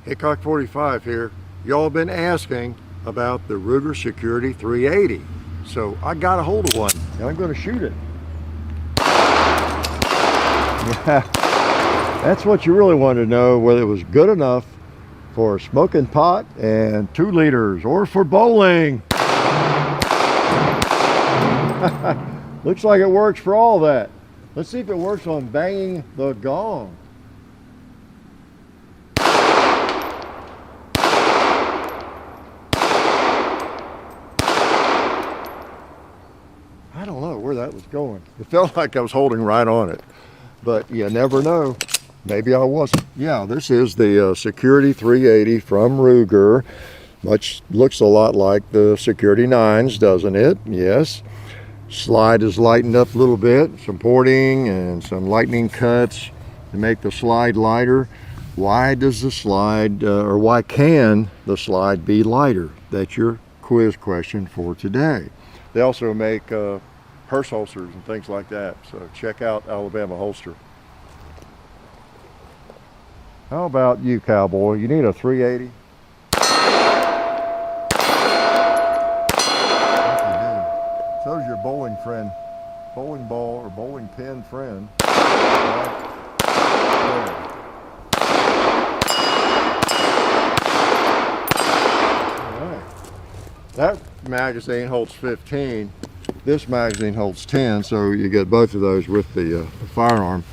Hickok 45 here. Y'all been asking about the Ruger Security 380. So I got a hold of one and I'm going to shoot it. Yeah, that's what you really wanted to know, whether it was good enough for smoking pot and 2 liters or for bowling. Looks like it works for all that. Let's see if it works on banging the gong. I don't know where that was going. It felt like I was holding right on it, but you never know. Maybe I wasn't. Yeah, this is the Security 380 from Ruger. Looks a lot like the Security 9s, doesn't it? Yes. Slide is lightened up a little bit, some porting and some lightning cuts to make the slide lighter. Why does the slide, or why can the slide be lighter? That's your quiz question for today. They also make purse holsters and things like that, so check out Alabama Holster. How about you, cowboy? You need a 380? So's your bowling friend, bowling ball or bowling pin friend. That magazine holds 15. This magazine holds 10, so you get both of those with the firearm.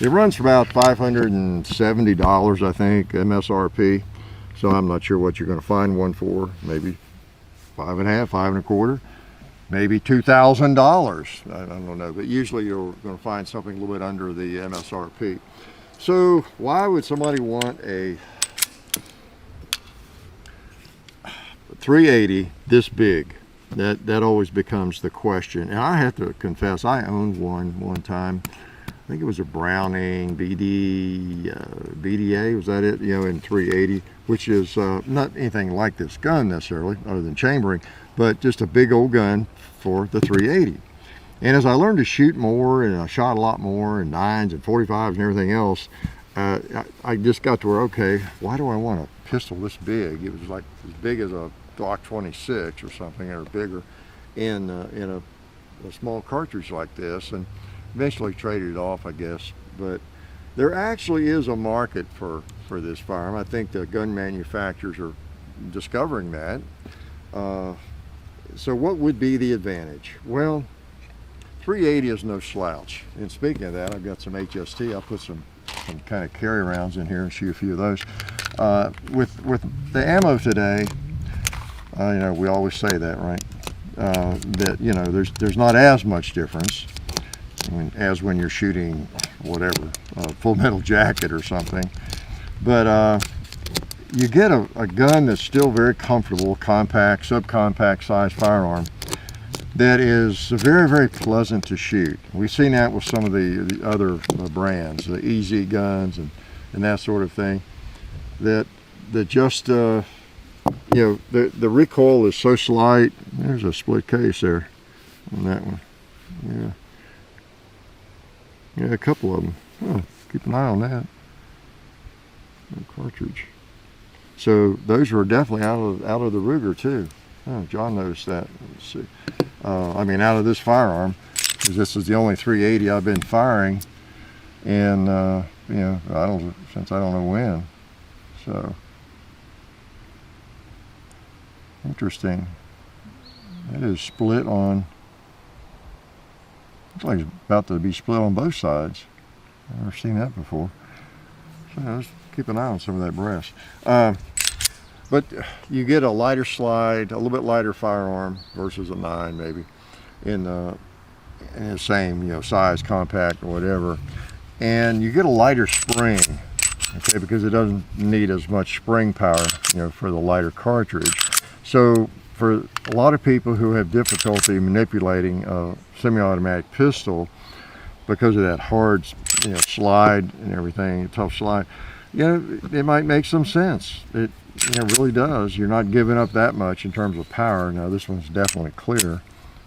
It runs for about $570, I think, MSRP. So I'm not sure what you're going to find one for. Maybe $5.50, $5.25, maybe $2,000. I don't know, but usually you're going to find something a little bit under the MSRP. So why would somebody want a 380 this big? That always becomes the question. And I have to confess, I owned one time. I think it was a Browning BDA, was that it? You know, in 380, which is not anything like this gun necessarily, other than chambering, but just a big old gun for the 380. And as I learned to shoot more, and I shot a lot more, and 9s and 45s and everything else, I just got to where, okay, why do I want a pistol this big? It was like as big as a Glock 26 or something, or bigger, in a small cartridge like this, and eventually traded it off, I guess. But there actually is a market for this firearm. I think the gun manufacturers are discovering that. So what would be the advantage? Well, 380 is no slouch. And speaking of that, I've got some HST. I'll put some kind of carry rounds in here and shoot a few of those. With the ammo today, you know, we always say that, right? That, you know, there's not as much difference as when you're shooting whatever, a Full Metal Jacket or something. But you get a gun that's still very comfortable, compact, subcompact size firearm that is very, very pleasant to shoot. We've seen that with some of the other brands, the EZ guns and that sort of thing, that just you know, the recoil is so slight. There's a split case there on that one. Yeah, a couple of them. Oh, keep an eye on that. Cartridge. So those were definitely out of the Ruger too. Oh, John noticed that. Let's see. I mean, out of this firearm, because this is the only 380 I've been firing, and you know, since I don't know when. So interesting. It is split on. Looks like it's about to be split on both sides. I've never seen that before. So let's keep an eye on some of that brass. But you get a lighter slide, a little bit lighter firearm versus a 9 maybe, in the same, you know, size, compact or whatever. And you get a lighter spring, okay, because it doesn't need as much spring power, you know, for the lighter cartridge. So for a lot of people who have difficulty manipulating a semi-automatic pistol because of that hard, you know, slide and everything, tough slide, you know, it might make some sense. It, you know, really does. You're not giving up that much in terms of power. Now this one's definitely clear.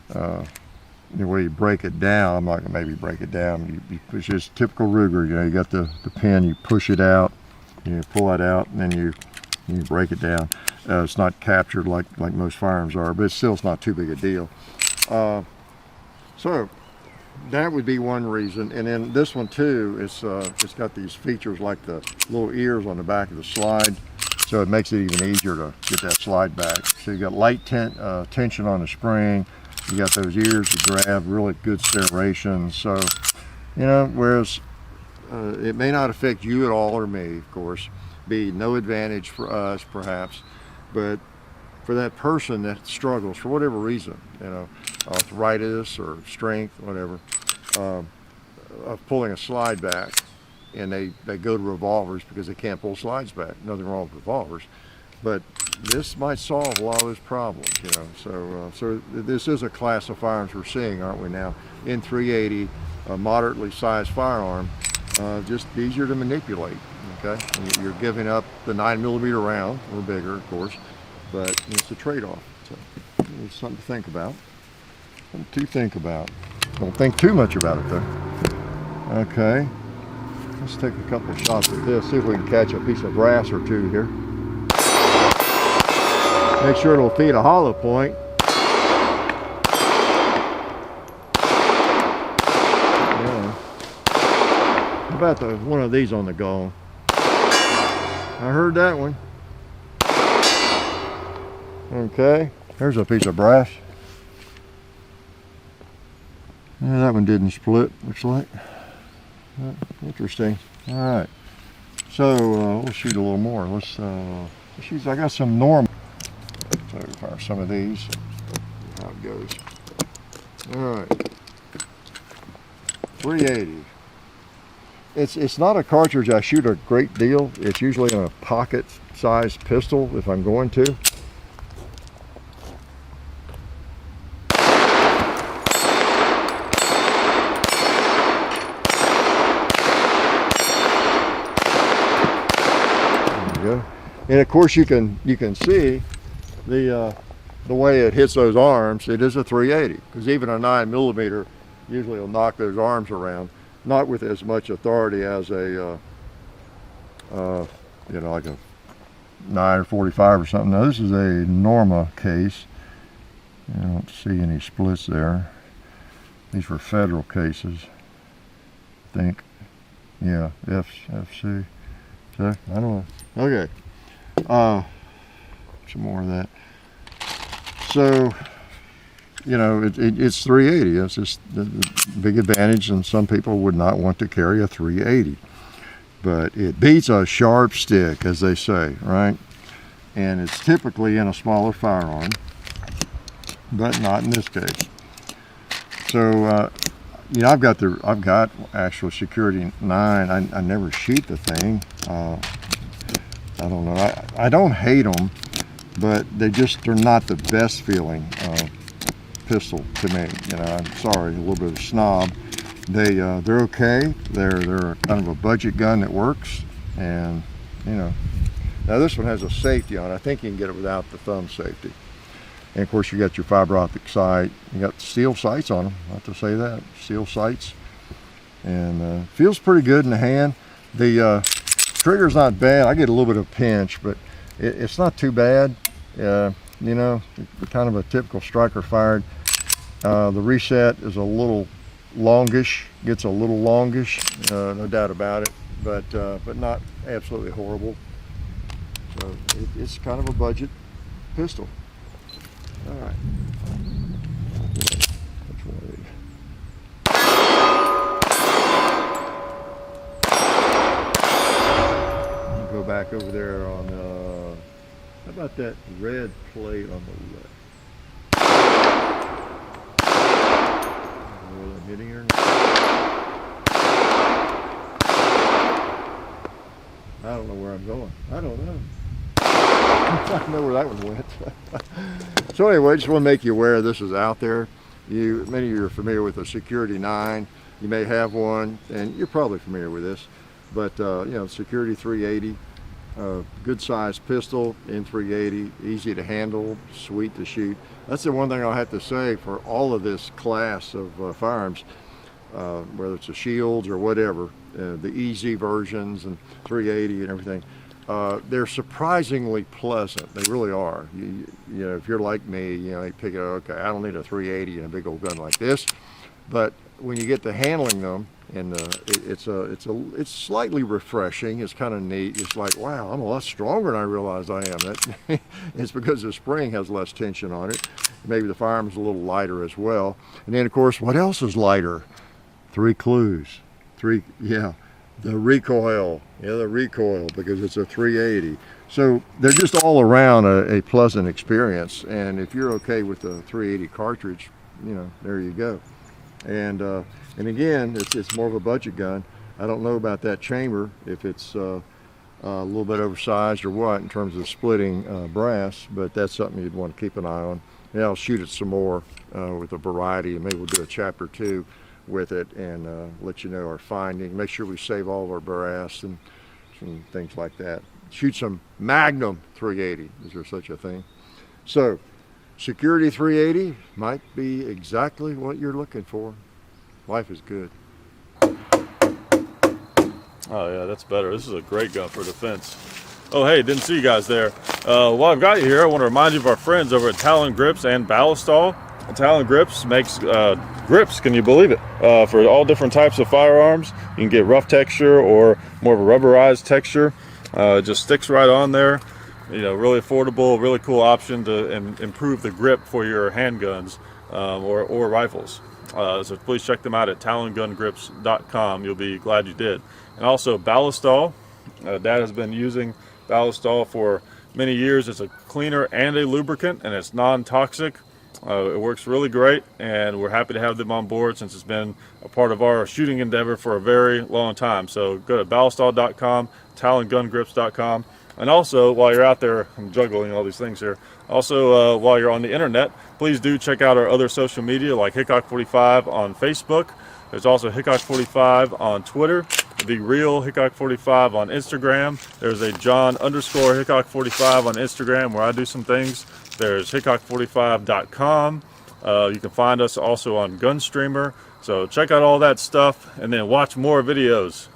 The way you break it down, I'm not gonna maybe break it down. It's just typical Ruger. You know, you got the pin, you push it out, you pull it out, and then you You can break it down. It's not captured like most firearms are, but it's not too big a deal. So that would be one reason. And then this one too, it's got these features like the little ears on the back of the slide, so it makes it even easier to get that slide back. So you got light tension on the spring. You got those ears to grab, really good serration. So, you know, whereas it may not affect you at all, or me, of course, be no advantage for us perhaps, but for that person that struggles for whatever reason, you know, arthritis or strength, whatever, of pulling a slide back, and they go to revolvers because they can't pull slides back. Nothing wrong with revolvers, but this might solve a lot of those problems, you know. So this is a class of firearms we're seeing, aren't we now? In 380, a moderately sized firearm, just easier to manipulate. Okay, and you're giving up the 9mm round, or bigger, of course, but it's a trade-off. So it's something to think about. Something to think about. Don't think too much about it, though. Okay, let's take a couple of shots at this. See if we can catch a piece of brass or two here. Make sure it'll feed a hollow point. Yeah. How about one of these on the gong? I heard that one. Okay, there's a piece of brass. Yeah, that one didn't split, looks like. Interesting. All right, so we'll shoot a little more. Let's shoot. I got some normal. So fire some of these. See how it goes. All right, 380. It's not a cartridge I shoot a great deal. It's usually in a pocket-sized pistol if I'm going to. There you go. And of course you can see the way it hits those arms. It is a 380, because even a 9mm usually will knock those arms around. Not with as much authority as a, you know, like a 9 or 45 or something. Now this is a Norma case. I don't see any splits there. These were federal cases, I think. Yeah, FC. So, I don't know. Okay. Some more of that. So, you know, it's 380. That's just the big advantage, and some people would not want to carry a 380. But it beats a sharp stick, as they say, right? And it's typically in a smaller firearm, but not in this case. So, you know, I've got actual Security 9. I never shoot the thing. I don't know. I don't hate them, but they're not the best feeling pistol to me. You know, I'm sorry, a little bit of a snob. They're okay. They're kind of a budget gun that works, and you know. Now this one has a safety on it. I think you can get it without the thumb safety. And of course you got your fiber optic sight. You got steel sights on them. I have to say that, steel sights, and feels pretty good in the hand. The trigger's not bad. I get a little bit of pinch, but it's not too bad. You know, kind of a typical striker fired. The reset is a little longish, gets a little longish, no doubt about it, but not absolutely horrible. So it's kind of a budget pistol. All right. Which one of these? Go back over there on, how about that red plate on the left? I'm hitting her. I don't know where I'm going. I don't know. I don't know where that one went. So anyway, I just want to make you aware this is out there. Many of you are familiar with a Security 9. You may have one, and you're probably familiar with this. But you know, Security 380, good sized pistol in 380, easy to handle, sweet to shoot. That's the one thing I'll have to say for all of this class of firearms, whether it's a Shields or whatever, the easy versions and 380 and everything. they're surprisingly pleasant. They really are. You know, if you're like me, you know, you pick it, okay, I don't need a 380 and a big old gun like this. But when you get to handling them, and it's slightly refreshing. It's kind of neat. It's like, wow, I'm a lot stronger than I realized I am. That it's because the spring has less tension on it. Maybe the firearm's a little lighter as well. And then, of course, what else is lighter? 3 clues. The recoil. Yeah, the recoil, because it's a 380. So they're just all around a pleasant experience. And if you're okay with the 380 cartridge, you know, there you go. And again, it's more of a budget gun. I don't know about that chamber, if it's a little bit oversized or what in terms of splitting brass, but that's something you'd want to keep an eye on. And I'll shoot it some more with a variety, and maybe we'll do a chapter 2 with it and let you know our finding. Make sure we save all of our brass and some things like that. Shoot some Magnum 380. Is there such a thing? So, Security 380 might be exactly what you're looking for. Life is good. Oh yeah, that's better. This is a great gun for defense. Oh hey, didn't see you guys there. While I've got you here, I want to remind you of our friends over at Talon Grips and Ballistol. Talon Grips makes grips, can you believe it, for all different types of firearms. You can get rough texture or more of a rubberized texture. It just sticks right on there. You know, really affordable, really cool option to improve the grip for your handguns or rifles. So please check them out at talongungrips.com. You'll be glad you did. And also Ballistol. Dad has been using Ballistol for many years. It's a cleaner and a lubricant, and it's non-toxic. It works really great, and we're happy to have them on board since it's been a part of our shooting endeavor for a very long time. So go to ballistol.com, talongungrips.com. And also, while you're out there, I'm juggling all these things here. Also, while you're on the internet, please do check out our other social media like Hickok45 on Facebook. There's also Hickok45 on Twitter, The Real Hickok45 on Instagram. There's a John_Hickok45 on Instagram where I do some things. There's Hickok45.com. You can find us also on Gunstreamer. So check out all that stuff and then watch more videos.